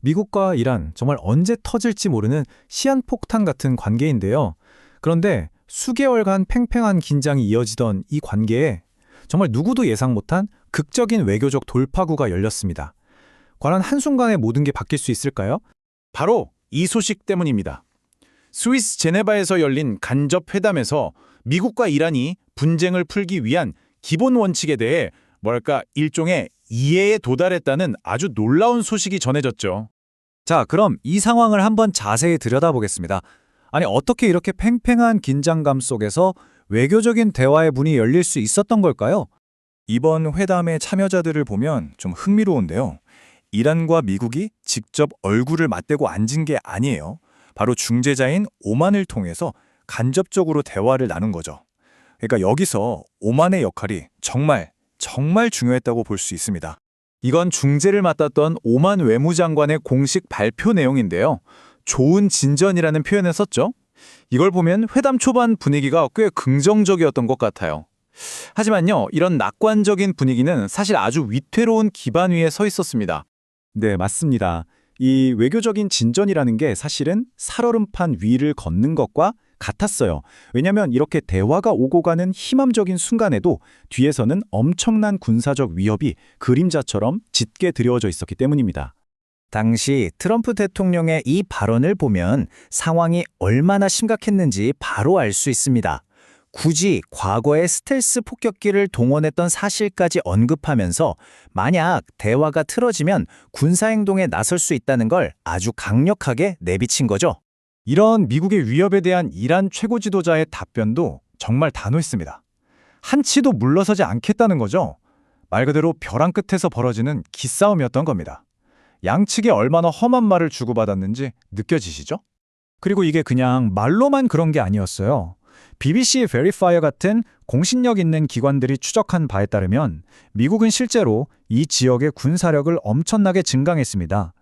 미국과 이란, 정말 언제 터질지 모르는 시한폭탄 같은 관계인데요. 그런데 수개월간 팽팽한 긴장이 이어지던 이 관계에 정말 누구도 예상 못한 극적인 외교적 돌파구가 열렸습니다. 과연 한순간에 모든 게 바뀔 수 있을까요? 바로 이 소식 때문입니다. 스위스 제네바에서 열린 간접 회담에서 미국과 이란이 분쟁을 풀기 위한 기본 원칙에 대해 일종의 이해에 도달했다는 아주 놀라운 소식이 전해졌죠. 자, 그럼 이 상황을 한번 자세히 들여다보겠습니다. 아니, 어떻게 이렇게 팽팽한 긴장감 속에서 외교적인 대화의 문이 열릴 수 있었던 걸까요? 이번 회담의 참여자들을 보면 좀 흥미로운데요. 이란과 미국이 직접 얼굴을 맞대고 앉은 게 아니에요. 바로 중재자인 오만을 통해서 간접적으로 대화를 나눈 거죠. 그러니까 여기서 오만의 역할이 정말 중요했다고 볼 수 있습니다. 이건 중재를 맡았던 오만 외무장관의 공식 발표 내용인데요. 좋은 진전이라는 표현을 썼죠. 이걸 보면 회담 초반 분위기가 꽤 긍정적이었던 것 같아요. 하지만요, 이런 낙관적인 분위기는 사실 아주 위태로운 기반 위에 서 있었습니다. 네, 맞습니다. 이 외교적인 진전이라는 게 사실은 살얼음판 위를 걷는 것과 같았어요. 왜냐하면 이렇게 대화가 오고 가는 희망적인 순간에도 뒤에서는 엄청난 군사적 위협이 그림자처럼 짙게 드리워져 있었기 때문입니다. 당시 트럼프 대통령의 이 발언을 보면 상황이 얼마나 심각했는지 바로 알 수 있습니다. 굳이 과거의 스텔스 폭격기를 동원했던 사실까지 언급하면서 만약 대화가 틀어지면 군사행동에 나설 수 있다는 걸 아주 강력하게 내비친 거죠. 이런 미국의 위협에 대한 이란 최고 지도자의 답변도 정말 단호했습니다. 한치도 물러서지 않겠다는 거죠. 말 그대로 벼랑 끝에서 벌어지는 기싸움이었던 겁니다. 양측이 얼마나 험한 말을 주고받았는지 느껴지시죠? 그리고 이게 그냥 말로만 그런 게 아니었어요. BBC Verifier 같은 공신력 있는 기관들이 추적한 바에 따르면 미국은 실제로 이 지역의 군사력을 엄청나게 증강했습니다.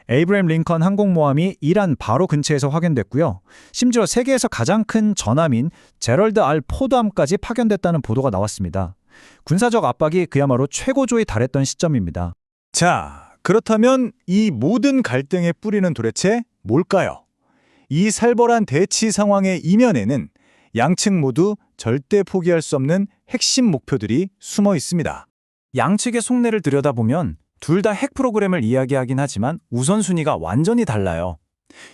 에이브러햄 링컨 항공모함이 이란 바로 근처에서 확인됐고요. 심지어 세계에서 가장 큰 전함인 제럴드 알 포드함까지 파견됐다는 보도가 나왔습니다. 군사적 압박이 그야말로 최고조에 달했던 시점입니다. 자, 그렇다면 이 모든 갈등의 뿌리는 도대체 뭘까요? 이 살벌한 대치 상황의 이면에는 양측 모두 절대 포기할 수 없는 핵심 목표들이 숨어 있습니다. 양측의 속내를 들여다보면 둘 다 핵 프로그램을 이야기하긴 하지만 우선순위가 완전히 달라요.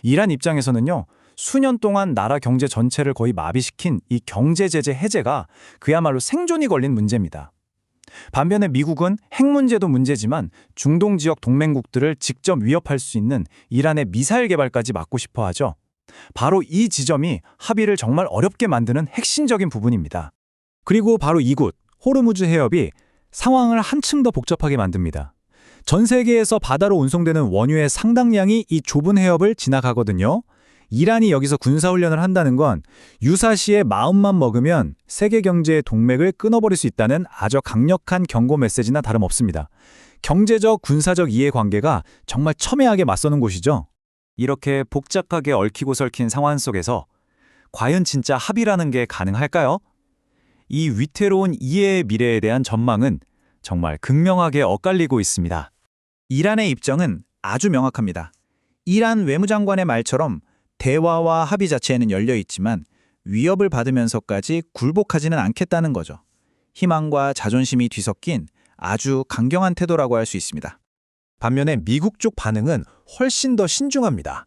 이란 입장에서는요, 수년 동안 나라 경제 전체를 거의 마비시킨 이 경제 제재 해제가 그야말로 생존이 걸린 문제입니다. 반면에 미국은 핵 문제도 문제지만 중동 지역 동맹국들을 직접 위협할 수 있는 이란의 미사일 개발까지 막고 싶어 하죠. 바로 이 지점이 합의를 정말 어렵게 만드는 핵심적인 부분입니다. 그리고 바로 이곳, 호르무즈 해협이 상황을 한층 더 복잡하게 만듭니다. 전 세계에서 바다로 운송되는 원유의 상당량이 이 좁은 해협을 지나가거든요. 이란이 여기서 군사훈련을 한다는 건 유사시에 마음만 먹으면 세계 경제의 동맥을 끊어버릴 수 있다는 아주 강력한 경고 메시지나 다름없습니다. 경제적, 군사적 이해관계가 정말 첨예하게 맞서는 곳이죠. 이렇게 복잡하게 얽히고 설킨 상황 속에서 과연 진짜 합의라는 게 가능할까요? 이 위태로운 이해의 미래에 대한 전망은 정말 극명하게 엇갈리고 있습니다. 이란의 입장은 아주 명확합니다. 이란 외무장관의 말처럼 대화와 합의 자체에는 열려 있지만 위협을 받으면서까지 굴복하지는 않겠다는 거죠. 희망과 자존심이 뒤섞인 아주 강경한 태도라고 할 수 있습니다. 반면에 미국 쪽 반응은 훨씬 더 신중합니다.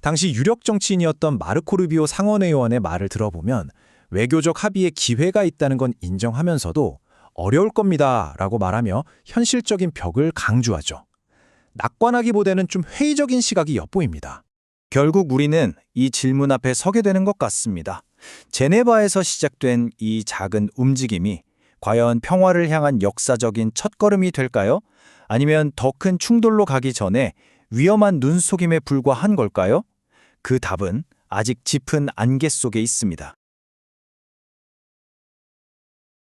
당시 유력 정치인이었던 마르코 루비오 상원의원의 말을 들어보면 외교적 합의의 기회가 있다는 건 인정하면서도 어려울 겁니다 라고 말하며 현실적인 벽을 강조하죠. 낙관하기보다는 좀 회의적인 시각이 엿보입니다. 결국 우리는 이 질문 앞에 서게 되는 것 같습니다. 제네바에서 시작된 이 작은 움직임이 과연 평화를 향한 역사적인 첫걸음이 될까요? 아니면 더 큰 충돌로 가기 전에 위험한 눈속임에 불과한 걸까요? 그 답은 아직 짙은 안개 속에 있습니다.